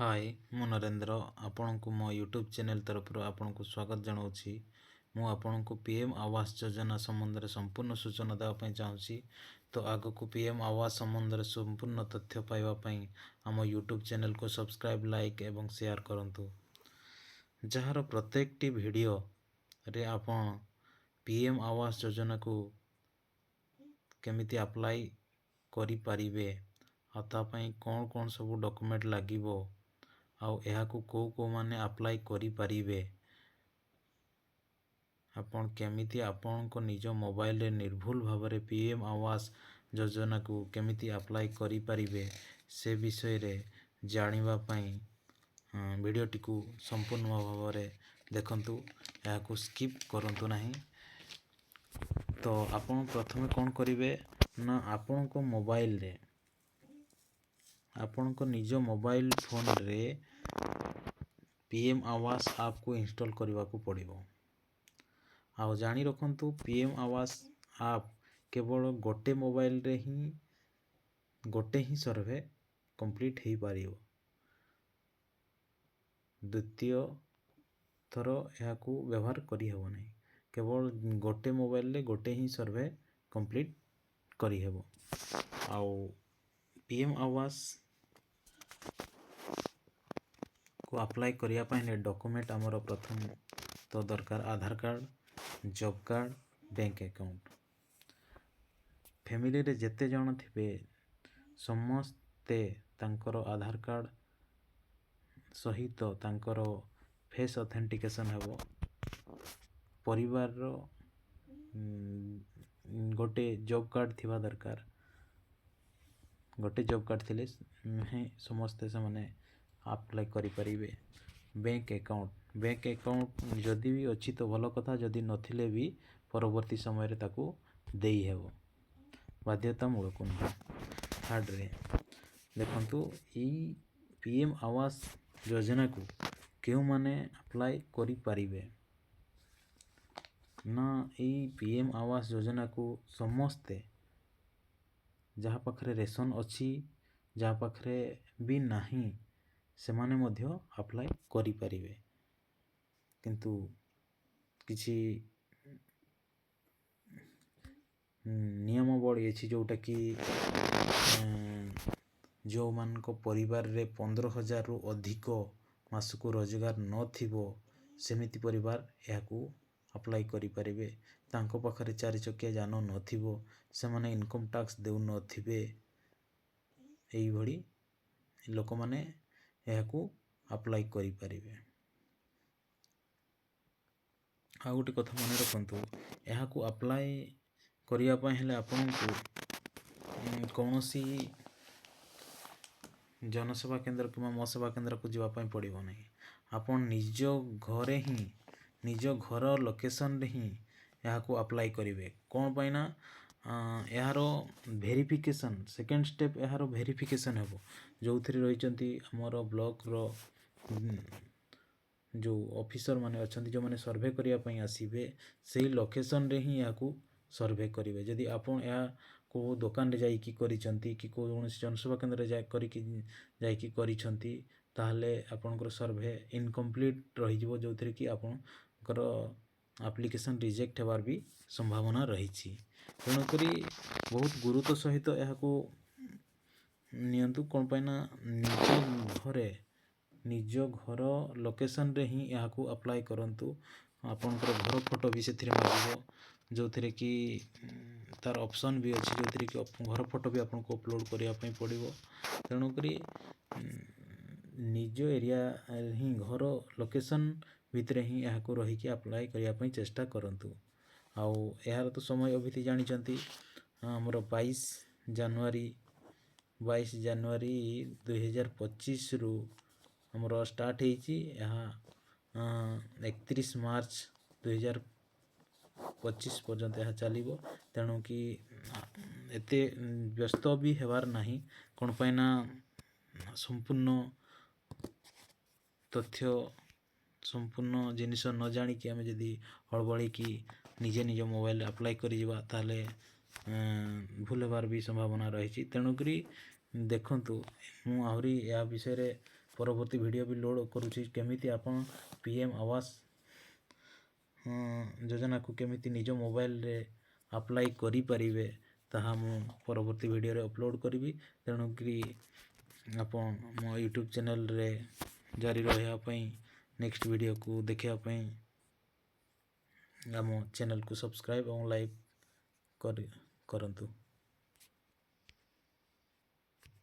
हाय मु नरेंद्र आपणको मो YouTube channel तरफ आपको स्वागत जनाऊँगी। मु आपणको पीएम आवास योजना संबंध में संपूर्ण सूचना देवाई चाहूँगी। तो आग को पीएम आवास संबंध में संपूर्ण तथ्य पाइबापी आम यूट्यूब चैनल को सब्सक्राइब लाइक एवं शेयर करूँ। जार प्रत्येक टी वीडियो रे आपण पीएम आवास योजना को केमिति अप्लाई करि परिबे आतापाई कौन कौन सब डॉक्यूमेंट लागिबो आउ एहाकू को माने अप्लाई करि परिबे आपण केमिति आपण को निज मोबाइल रे निर्भुल भाव रे पीएम आवास योजना को केमिति अप्लाई करि परिबे से विषय रे जानिबा पई वीडियोटी को संपूर्ण भाव रे देखंतु एहाकू स्किप करंतु नाही। तो आपण प्रथमे कौन करिवे ना आपण को मोबाइल रे आपण को निज मोबाइल फोन रे पीएम आवास ऐप को इंस्टॉल करने को पड़िबो। आउ जानी रखंतु पीएम आवास ऐप केवल गोटे मोबाइल रे ही गोटे ही सर्वे कंप्लीट हो पारिबो। द्वितीय थर यह व्यवहार करी हेबो नहीं। केवल गोटे मोबाइल रे गोटे ही सर्वे कंप्लीट करी हेबो। आउ पीएम आवास को अप्लाई करिया पहले डॉक्यूमेंट आमर प्रथम तो दरकार Aadhaar card job card bank account. Family रे जेते जन थिबे समस्ते तांकर आधार कार्ड सहित तांकर फेस ऑथेंटिकेशन हेबो। परिवार रो गोटे जॉब कार्ड थिबा दरकार। गोटे जॉब कार्ड थिले समस्ते से माने अप्लाई करि परिबे। बैंक अकाउंट जदि भी अच्छी तो भल कथा जदि नथिले भी परवर्ती समय रे ताकू देई हेबो बाध्यतामूलक नुह। थर्ड रे देखंतु ई पीएम आवास योजना को क्यों माने अप्लाई करि परिबे ना ई पीएम आवास योजना को समस्ते जहाँ पाखरे रेशन अच्छी जहाँ पाखरे भी नहीं से माने मध्य अप्लाई करि परिबे। किंतु किछि नियमावली अच्छी जोटा कि जो मान को परिवार रे 15,000 रु अधिक मासको रोजगार न थिबो सेमिति परिवार याकू अप्लाई करि परिबे। तांको पाखरे 4 चकिया जान न थिबो से माने इनकम टैक्स देउ न थिबे एई भड़ी लोक माने याकू अप्लाई करि परिबे। आ गोटे कथा मन रखंतु याकू अप्लाई करिया पय हेले आपनको कौनसी जनसेवा केंद्र कि मो सेवा केंद्र को जीवापाई पड़ो नहीं। आपन निज घरे ही निज घर लोकेशन रे ही यहाँ अप्लाई करेंगे कौन पाइना यार वेरिफिकेशन सेकेंड स्टेप यार वेरिफिकेशन हेबो जो थी रही आमर ब्लॉक रो जो ऑफिसर माने अच्छा जो मैंने सर्वे करने आसवे से लोकेशन रे ही यहाँ सर्वे करेंगे। जदि आपन या को दुकान रे जाइकी करिसंती कि कौन जनसेवा केंद्र जाइकी करिसंती ताहले आपनकर सर्वे इनकम्प्लीट रही जिवो जो थी कि आपनकर एप्लिकेशन रिजेक्ट हेबार भी संभावना रही। तेणुकरी बहुत गुरुत्व सहित यह नियंतु कौन पाइना निज घर लोकेशन रे ही यहाँ अप्लाई करंतु। आपनकर घर फोटो भी से मांगो जो थी कि तार ऑप्शन भी अच्छी जो थी कि घर फोटो भी आपको अपलोड करने पड़ो। तेणुकरी निज एरिया ही घर लोकेशन भितर ही यहाँ रहीकि अप्लाई करने चेष्टा करंतु। आउ यार तो समय अभी जानी आमर 22 जनवरी 2025 रु आमर स्टार्ट होती 31 मार्च 2025 पर्यंत यह चलो। तेणु कि एते व्यस्त भी हेबार नहीं कौन पाइना संपूर्ण तथ्य संपूर्ण जिनिस न जानिकी आम जदि हड़बड़ी कि निजे निज मोबाइल अप्लाई करिवा ताले भूल हेबार भी संभावना रही। तेणुकरी देखंतु मु आहरी या विषय रे ପରବର୍ତ୍ତୀ ଭିଡ଼ିଓ ବି ଲୋଡ଼ କରୁଛି। କେମିତି ଆପଣ PM ଆବାସ ଯୋଜନାକୁ କେମିତି ନିଜ ମୋବାଇଲରେ ଆପ୍ଲାଏ କରିପାରିବେ ତାହା ମୁଁ ପରବର୍ତ୍ତୀ ଭିଡ଼ିଓରେ ଅପଲୋଡ଼ କରିବି। ତେଣୁକରି ଆପଣ ମୋ ୟୁଟ୍ୟୁବ୍ ଚ୍ୟାନେଲରେ ଜାରି ରହିବା ପାଇଁ ନେକ୍ସଟ ଭିଡ଼ିଓକୁ ଦେଖିବା ପାଇଁ ଆମ ଚ୍ୟାନେଲକୁ ସବସ୍କ୍ରାଇବ୍ ଏବଂ ଲାଇକ୍ କରନ୍ତୁ।